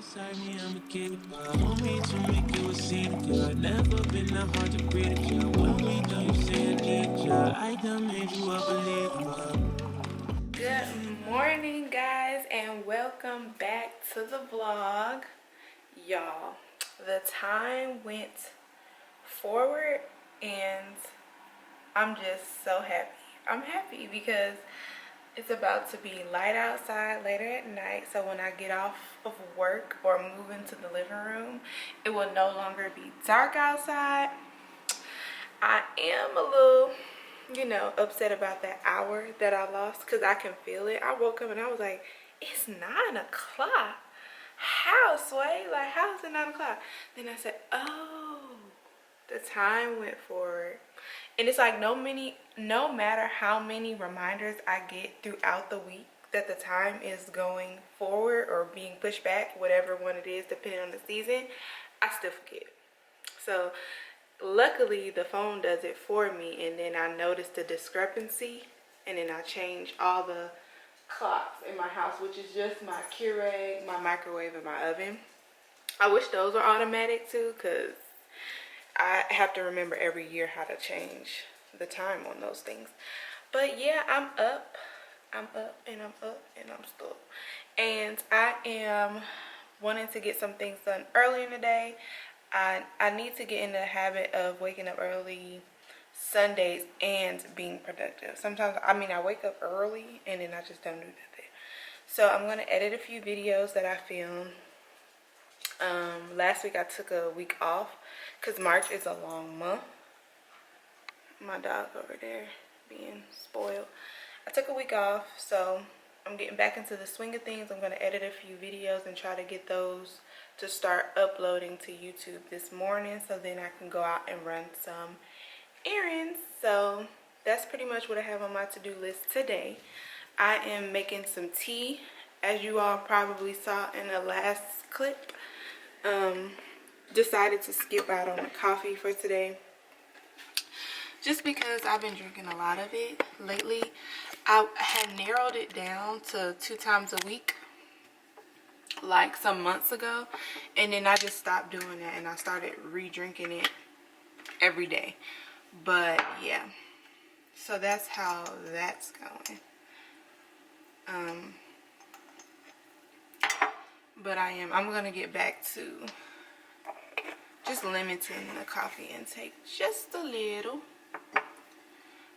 Inside me, I'ma get it. Want me to make you a scene, girl. Never been that hard to breathe, girl. When we done, you say I need ya. I done made you a believer. Good morning, guys, and welcome back to the vlog. Y'all, the time went forward and I'm just so happy. I'm happy because it's about to be light outside later at night, so when I get off of work or move into the living room, it will no longer be dark outside. I am a little, upset about that hour that I lost because I can feel it. I woke up and I was like, it's 9 o'clock. How, Sway? Like, how is it 9 o'clock? Then I said, oh, the time went forward. And it's like no matter how many reminders I get throughout the week that the time is going forward or being pushed back, whatever one it is, depending on the season, I still forget. So luckily the phone does it for me, and then I notice the discrepancy, and then I change all the clocks in my house, which is just my Keurig, my microwave, and my oven. I wish those were automatic too, because I have to remember every year how to change the time on those things. But yeah, I'm up and I'm still up. And I am wanting to get some things done early in the day. I need to get in the habit of waking up early Sundays and being productive. Sometimes, I wake up early and then I just don't do nothing. So I'm going to edit a few videos that I filmed. Last week I took a week off because March is a long month. My dog over there being spoiled. I took a week off, so I'm getting back into the swing of things. I'm going to edit a few videos and try to get those to start uploading to YouTube this morning, so then I can go out and run some errands. So that's pretty much what I have on my to-do list today. I am making some tea, as you all probably saw in the last clip. Decided to skip out on the coffee for today just because I've been drinking a lot of it lately. I had narrowed it down to 2 times a week like some months ago, and then I just stopped doing that and I started re-drinking it every day. But yeah, so that's how that's going. But I'm gonna get back to just limiting the coffee intake just a little.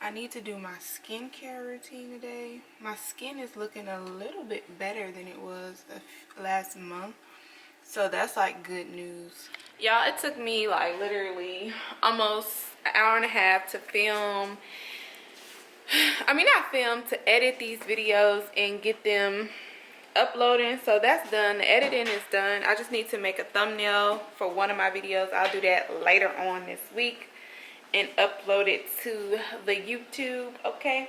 I need to do my skincare routine today. My skin is looking a little bit better than it was last month, so that's like good news. Y'all, it took me like literally almost an hour and a half to film. Not film, to edit these videos and get them uploading. So that's done. The editing is done. I just need to make a thumbnail for one of my videos. I'll do that later on this week and upload it to the YouTube. Okay.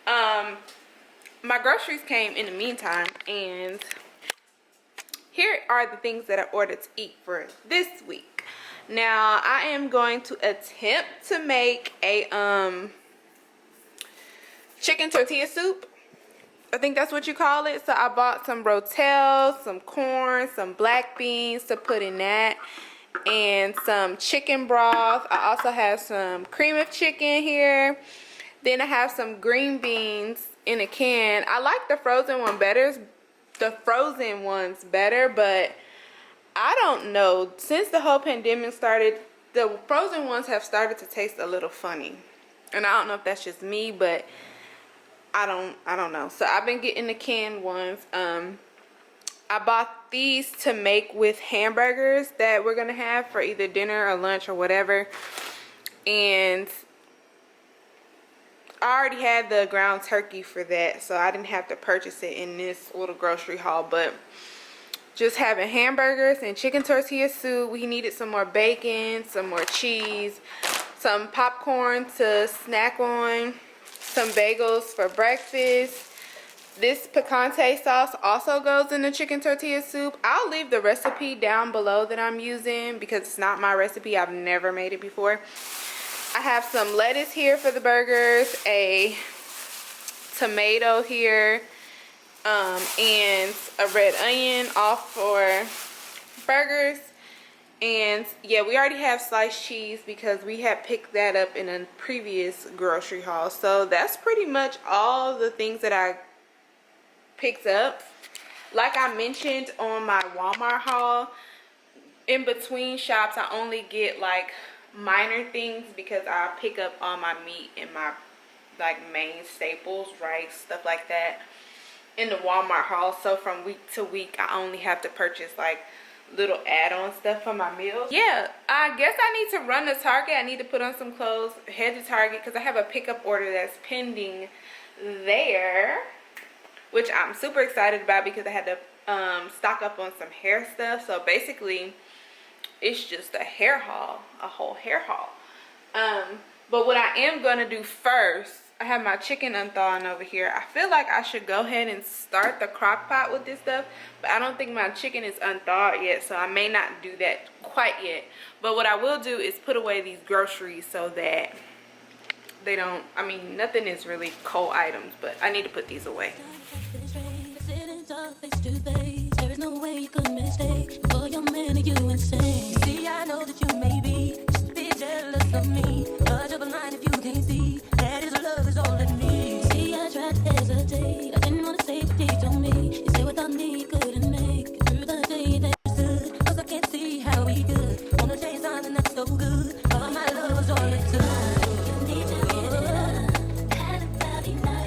My groceries came in the meantime, and here are the things that I ordered to eat for this week. Now I am going to attempt to make a chicken tortilla soup. I think that's what you call it. So I bought some rotels, some corn, some black beans to put in that, and some chicken broth. I also have some cream of chicken here. Then I have some green beans in a can. I like the frozen ones better, but I don't know. Since the whole pandemic started, the frozen ones have started to taste a little funny. And I don't know if that's just me, but I don't know. So I've been getting the canned ones. I bought these to make with hamburgers that we're gonna have for either dinner or lunch or whatever. And I already had the ground turkey for that, so I didn't have to purchase it in this little grocery haul. But just having hamburgers and chicken tortilla soup. We needed some more bacon, some more cheese, some popcorn to snack on, some bagels for breakfast. This picante sauce also goes in the chicken tortilla soup. I'll leave the recipe down below that I'm using because it's not my recipe. I've never made it before. I have some lettuce here for the burgers, a tomato here, and a red onion, all for burgers. And yeah, we already have sliced cheese because we had picked that up in a previous grocery haul. So that's pretty much all the things that I picked up. Like I mentioned on my Walmart haul, in between shops I only get like minor things because I pick up all my meat and my like main staples, rice, stuff like that in the Walmart haul. So from week to week I only have to purchase like little add-on stuff for my meals. Yeah, I guess I need to run to Target. I need to put on some clothes, head to Target because I have a pickup order that's pending there, which I'm super excited about because I had to stock up on some hair stuff. So basically it's just a hair haul, a whole hair haul. But what I am gonna do first, I have my chicken unthawing over here. I feel like I should go ahead and start the crock pot with this stuff, but I don't think my chicken is unthawed yet, so I may not do that quite yet. But what I will do is put away these groceries so that they don't, I mean, nothing is really cold items, but I need to put these away. There is no way you could mistake for your man, you insane. See, I know that you may be just a bit jealous of me, but you're blind if you can't see that his love is all I need. See, I tried to hesitate, I didn't want to say what he told me. You say without me you couldn't make it through the day that you stood, 'cause I can't see how we could wanna chase something that's so good. All my love was all it took. You need to get it up, had about enough.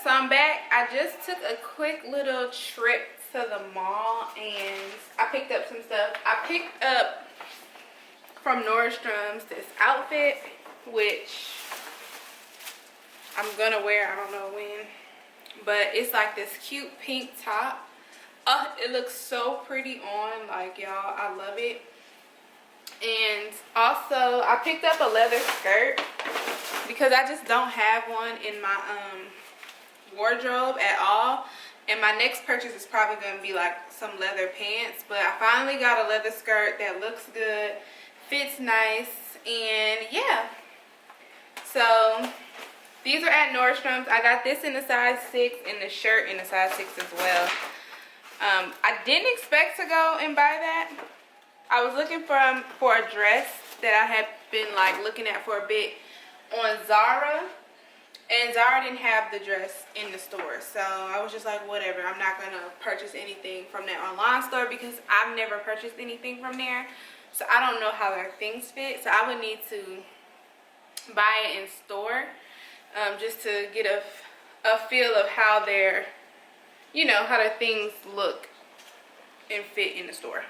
So I'm back. I just took a quick little trip to the mall and I picked up some stuff. I picked up from Nordstrom's this outfit, which I'm gonna wear, I don't know when, but it's like this cute pink top. Oh, it looks so pretty on, like, y'all, I love it. And also I picked up a leather skirt because I just don't have one in my wardrobe at all, and my next purchase is probably going to be like some leather pants. But I finally got a leather skirt that looks good, fits nice, and yeah. So these are at Nordstrom's. I got this in the size 6 and the shirt in the size 6 as well. I didn't expect to go and buy that. I was looking for a dress that I had been like looking at for a bit on Zara, and Zara didn't have the dress in the store, so I was just like, whatever, I'm not gonna purchase anything from that online store because I've never purchased anything from there, so I don't know how their things fit. So I would need to buy it in store, just to get a feel of how their, you know, how their things look and fit in the store.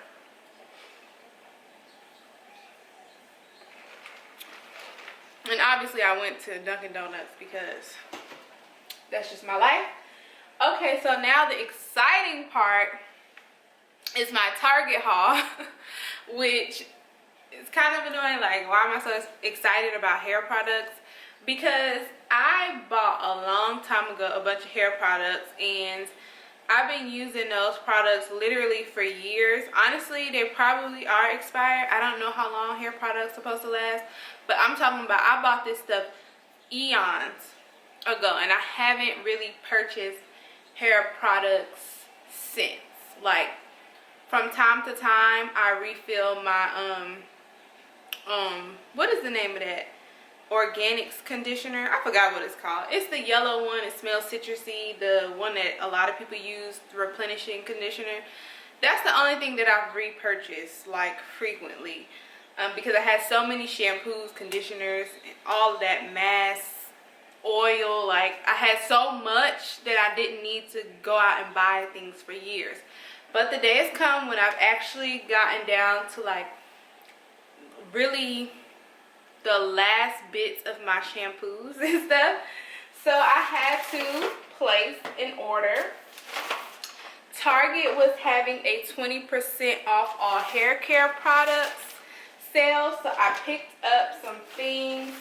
And obviously I went to Dunkin' Donuts because that's just my life. Okay, so now the exciting part is my Target haul, which is kind of annoying. Like, why am I so excited about hair products? Because I bought a long time ago a bunch of hair products, and I've been using those products literally for years. Honestly, they probably are expired. I don't know how long hair products are supposed to last, but I'm talking about, I bought this stuff eons ago and I haven't really purchased hair products since. Like, from time to time I refill my what is the name of that organics conditioner? I forgot what it's called. It's the yellow one. It smells citrusy, the one that a lot of people use, the replenishing conditioner. That's the only thing that I've repurchased like frequently, because I had so many shampoos, conditioners, and all of that mass oil. Like, I had so much that I didn't need to go out and buy things for years. But the day has come when I've actually gotten down to like really the last bits of my shampoos and stuff. So I had to place an order. Target was having a 20% off all hair care products sale, so I picked up some things,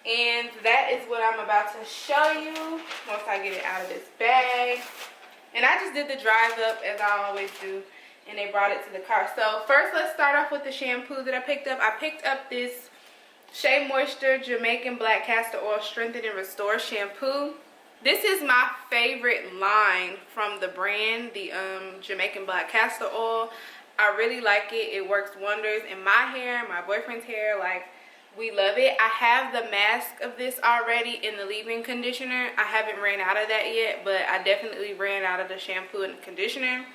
and that is what I'm about to show you once I get it out of this bag. And I just did the drive up as I always do, and they brought it to the car. So first, let's start off with the shampoo that I picked up. I picked up this Shea Moisture Jamaican Black Castor Oil Strengthen and Restore Shampoo. This is my favorite line from the brand, the Jamaican Black Castor Oil. I really like it. It works wonders in my hair, my boyfriend's hair. Like, we love it. I have the mask of this already in the leave-in conditioner. I haven't ran out of that yet, but I definitely ran out of the shampoo and conditioner.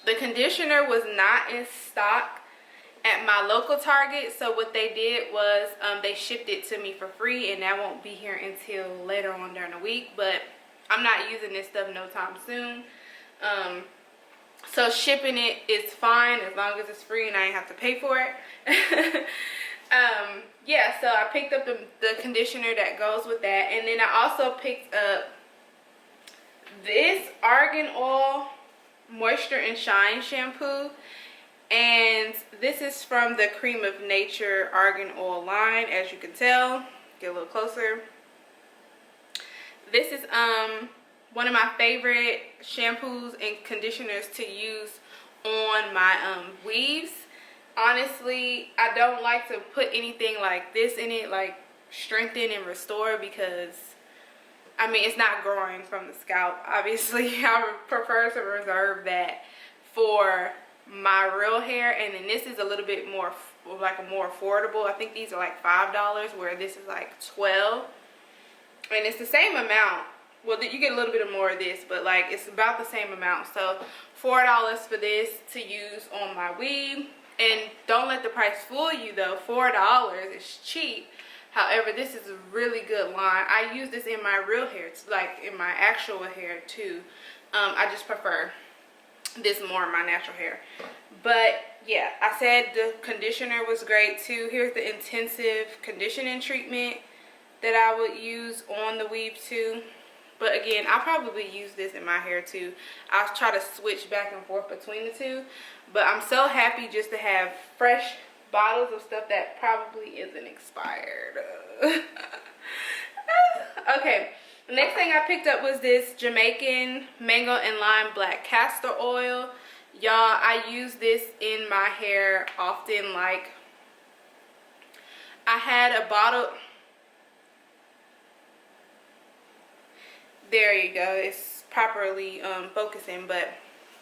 The conditioner was not in stock at my local Target, so what they did was they shipped it to me for free, and that won't be here until later on during the week. But I'm not using this stuff no time soon, so shipping it is fine as long as it's free and I ain't have to pay for it. Yeah, so I picked up the conditioner that goes with that, and then I also picked up this Argan Oil Moisture and Shine shampoo. And this is from the Cream of Nature Argan Oil line, as you can tell. Get a little closer. This is one of my favorite shampoos and conditioners to use on my weaves. Honestly, I don't like to put anything like this in it, like strengthen and restore, because I mean, it's not growing from the scalp. Obviously, I would prefer to reserve that for my real hair. And then this is a little bit more, like a more affordable. I think these are like $5, where this is like $12, and it's the same amount. Well, you get a little bit more of this, but like it's about the same amount. So $4 for this to use on my weave. And don't let the price fool you though. $4 is cheap. However, this is a really good line. I use this in my real hair, like in my actual hair too. I just prefer this more in my natural hair. But yeah, I said the conditioner was great too. Here's the intensive conditioning treatment that I would use on the weave too. But again, I'll probably use this in my hair too. I'll try to switch back and forth between the two. But I'm so happy just to have fresh bottles of stuff that probably isn't expired. Okay, the next thing I picked up was this Jamaican Mango and Lime Black Castor Oil. Y'all, I use this in my hair often. Like, I had a bottle. There you go. It's properly focusing, but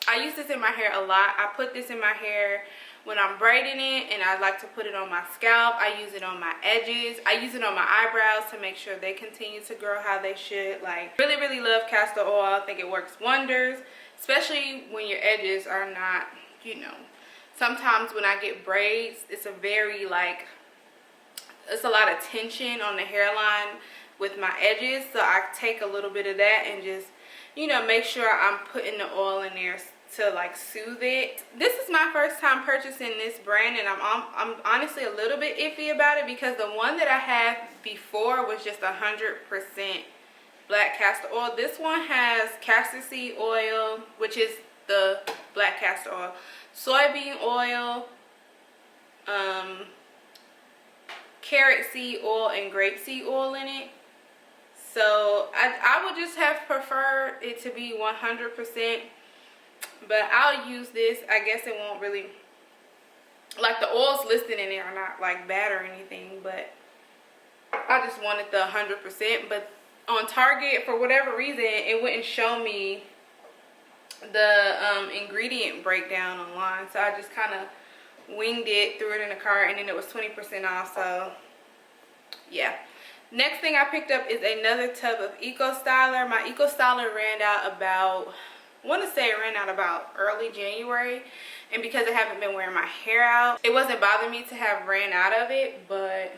I use this in my hair a lot. I put this in my hair when I'm braiding it, and I like to put it on my scalp. I use it on my edges. I use it on my eyebrows to make sure they continue to grow how they should. Like, really, really love castor oil. I think it works wonders, especially when your edges are not, you know. Sometimes when I get braids, it's a very, like, it's a lot of tension on the hairline with my edges. So I take a little bit of that and just, you know, make sure I'm putting the oil in there to like soothe it. This is my first time purchasing this brand, and I'm honestly a little bit iffy about it, because the one that I had before was just 100% black castor oil. This one has castor seed oil, which is the black castor oil, soybean oil, carrot seed oil, and grape seed oil in it. So I would just have preferred it to be 100% but I'll use this. I guess it won't really, like, the oils listed in there are not like bad or anything, but I just wanted the 100%. But on Target, for whatever reason, it wouldn't show me the ingredient breakdown online, so I just kind of winged it, threw it in the cart, and then it was 20% off. So yeah. Next thing I picked up is another tub of Eco Styler. My Eco Styler ran out about, I want to say it ran out about early January, and because I haven't been wearing my hair out, it wasn't bothering me to have ran out of it. But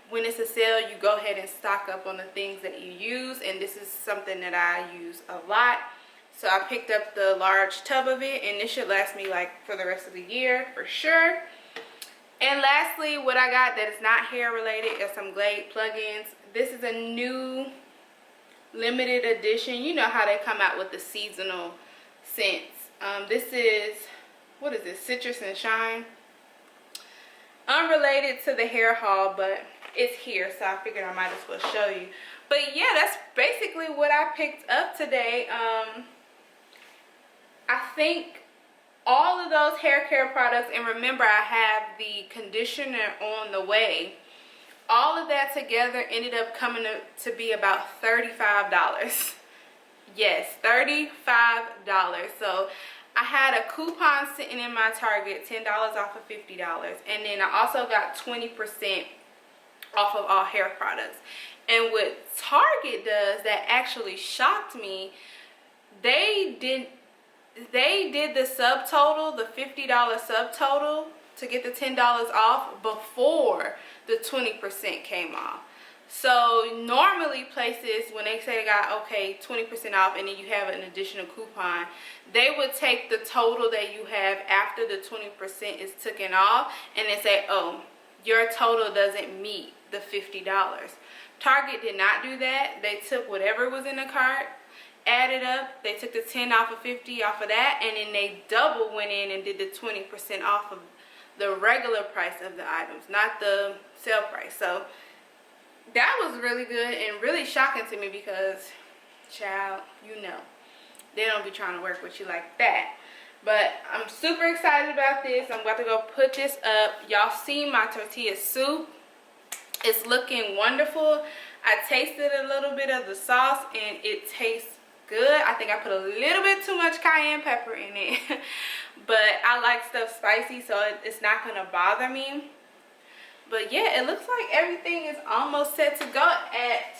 when it's a sale, you go ahead and stock up on the things that you use, and this is something that I use a lot. So I picked up the large tub of it, and this should last me like for the rest of the year for sure. And lastly, what I got that is not hair related is some Glade plugins. This is a new limited edition. You know how they come out with the seasonal scents. This is, what is this, Citrus and Shine. Unrelated to the hair haul, but it's here, so I figured I might as well show you. But yeah, that's basically what I picked up today. I think all of those hair care products, and remember I have the conditioner on the way, all of that together ended up coming to be about $35. Yes, $35. So I had a coupon sitting in my Target, $10 off of $50, and then I also got 20% off of all hair products. And what Target does that actually shocked me, they did the subtotal, the $50 subtotal, to get the $10 off before the 20% came off. So normally places, when they say they got, okay, 20% off, and then you have an additional coupon, they would take the total that you have after the 20% is taken off, and they say, oh, your total doesn't meet the $50. Target did not do that. They took whatever was in the cart, added up, they took the 10 off of 50 off of that, and then they double went in and did the 20% off of the regular price of the items, not the sale price. So that was really good and really shocking to me because, child, you know, they don't be trying to work with you like that. But I'm super excited about this. I'm about to go put this up. Y'all see my tortilla soup. It's looking wonderful. I tasted a little bit of the sauce and it tastes good. I think I put a little bit too much cayenne pepper in it. But I like stuff spicy, so it's not going to bother me. But yeah, it looks like everything is almost set to go. At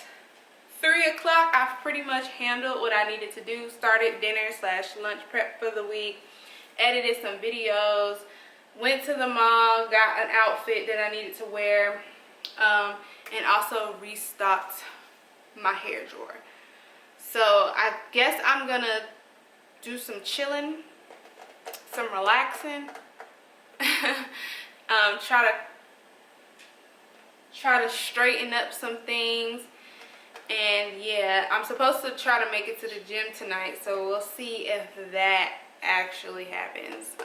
3 o'clock, I've pretty much handled what I needed to do. Started dinner / lunch prep for the week. Edited some videos. Went to the mall. Got an outfit that I needed to wear. And also restocked my hair drawer. So I guess I'm going to do some chilling. Some relaxing. Try to straighten up some things, and yeah, I'm supposed to try to make it to the gym tonight, so we'll see if that actually happens.